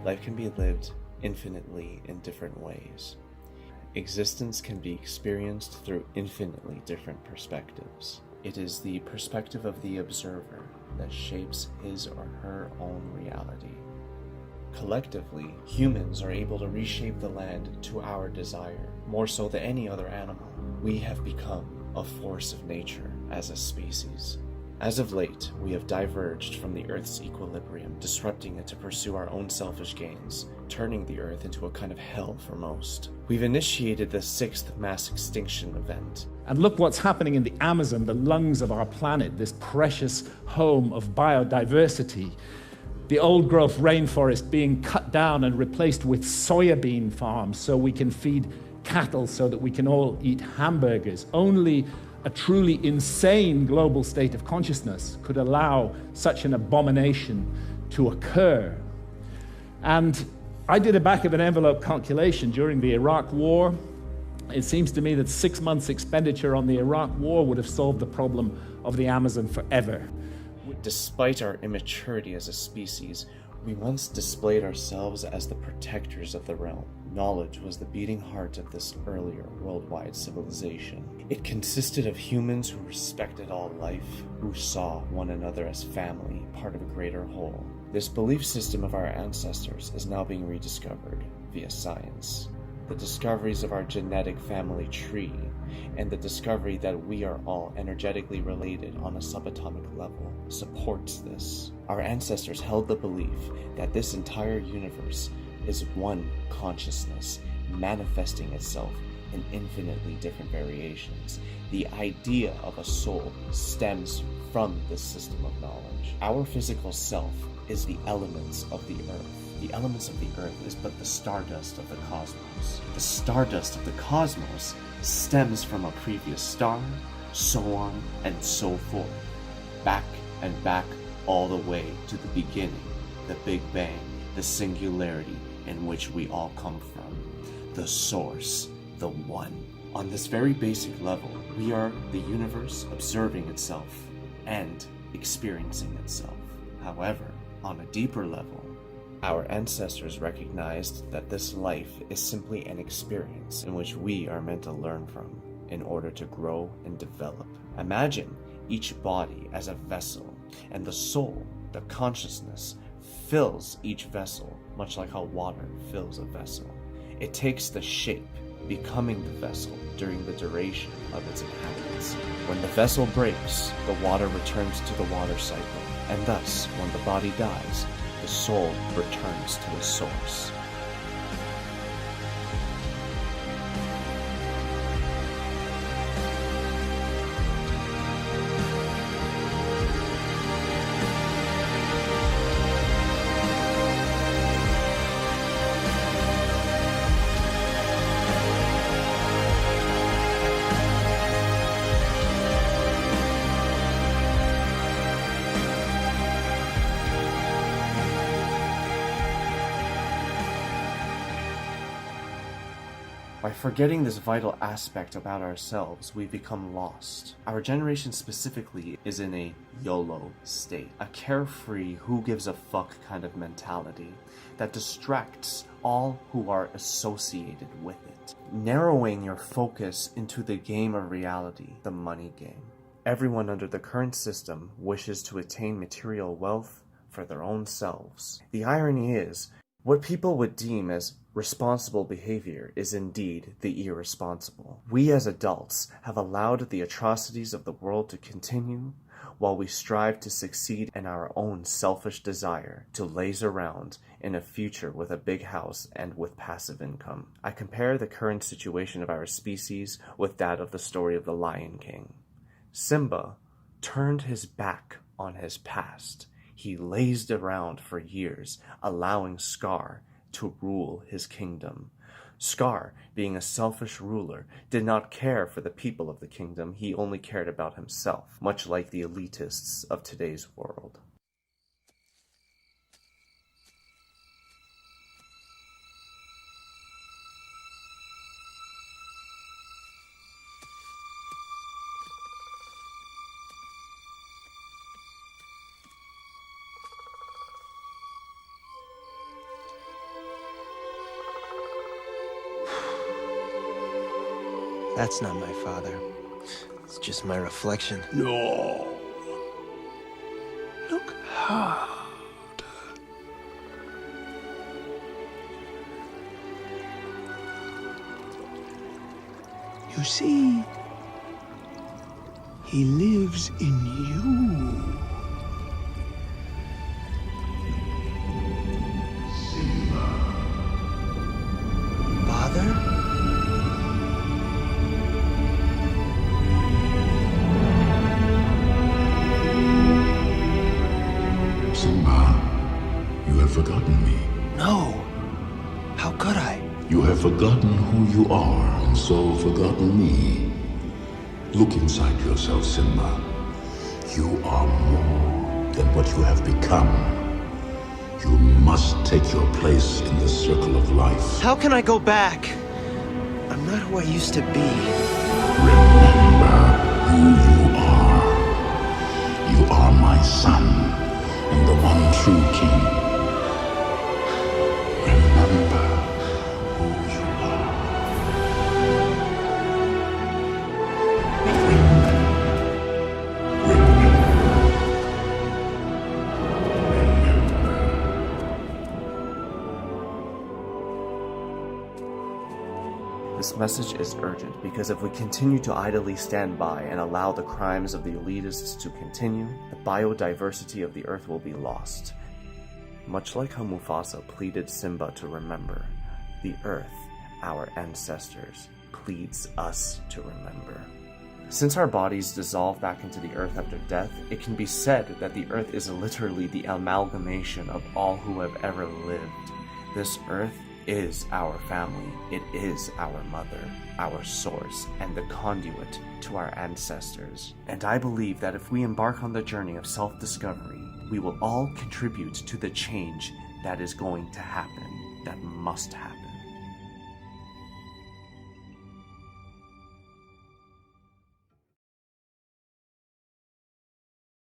Life can be lived infinitely in different ways. Existence can be experienced through infinitely different perspectives. It is the perspective of the observer that shapes his or her own reality. Collectively, humans are able to reshape the land to our desire, more so than any other animal. We have become a force of nature as a species. As of late, we have diverged from the Earth's equilibrium, disrupting it to pursue our own selfish gains, turning the Earth into a kind of hell for most. We've initiated the 6th mass extinction event. And look what's happening in the Amazon, the lungs of our planet, this precious home of biodiversity. The old-growth rainforest being cut down and replaced with soybean farms so we can feed cattle so that we can all eat hamburgers. Only a truly insane global state of consciousness could allow such an abomination to occur. And I did a back-of-an-envelope calculation during the Iraq War. It seems to me that 6 months' expenditure on the Iraq War would have solved the problem of the Amazon forever. Despite our immaturity as a species, we once displayed ourselves as the protectors of the realm. Knowledge was the beating heart of this earlier worldwide civilization. It consisted of humans who respected all life, who saw one another as family, part of a greater whole. This belief system of our ancestors is now being rediscovered via science. The discoveries of our genetic family tree, and the discovery that we are all energetically related on a subatomic level, supports this. Our ancestors held the belief that this entire universe is one consciousness manifesting itself in infinitely different variations. The idea of a soul stems from this system of knowledge. Our physical self is the elements of the earth. The elements of the earth is but the stardust of the cosmos. The stardust of the cosmos stems from a previous star, so on and so forth. Back and back all the way to the beginning, the Big Bang, the singularity in which we all come from. The source, the one. On this very basic level, we are the universe observing itself and experiencing itself. However, on a deeper level, our ancestors recognized that this life is simply an experience in which we are meant to learn from in order to grow and develop. Imagine each body as a vessel, and the soul, the consciousness, fills each vessel, much like how water fills a vessel. It takes the shape, becoming the vessel during the duration of its inhabitants. When the vessel breaks, the water returns to the water cycle, and thus, when the body dies, the soul returns to the source. By forgetting this vital aspect about ourselves, we become lost. Our generation specifically is in a YOLO state, a carefree, who gives a fuck kind of mentality that distracts all who are associated with it, narrowing your focus into the game of reality, the money game. Everyone under the current system wishes to attain material wealth for their own selves. The irony is, what people would deem as responsible behavior is indeed the irresponsible. We as adults have allowed the atrocities of the world to continue while we strive to succeed in our own selfish desire to laze around in a future with a big house and with passive income. I compare the current situation of our species with that of the story of the Lion King. Simba turned his back on his past. He lazed around for years, allowing Scar to rule his kingdom. Scar, being a selfish ruler, did not care for the people of the kingdom. He only cared about himself, much like the elitists of today's world. That's not my father. It's just my reflection. No. Look hard. You see, he lives in you. Father? Simba, you have forgotten me. No. How could I? You have forgotten who you are, and so forgotten me. Look inside yourself, Simba. You are more than what you have become. You must take your place in the circle of life. How can I go back? I'm not who I used to be. Remember who you are. You are my son, and the one true king. Remember who you are. This message is urgent because if we continue to idly stand by and allow the crimes of the elitists to continue, the biodiversity of the earth will be lost. Much like how Mufasa pleaded Simba to remember, the earth, our ancestors, pleads us to remember. Since our bodies dissolve back into the earth after death, it can be said that the earth is literally the amalgamation of all who have ever lived. This earth is our family. It is our mother, our source, and the conduit to our ancestors. And I believe that if we embark on the journey of self-discovery, we will all contribute to the change that is going to happen, that must happen.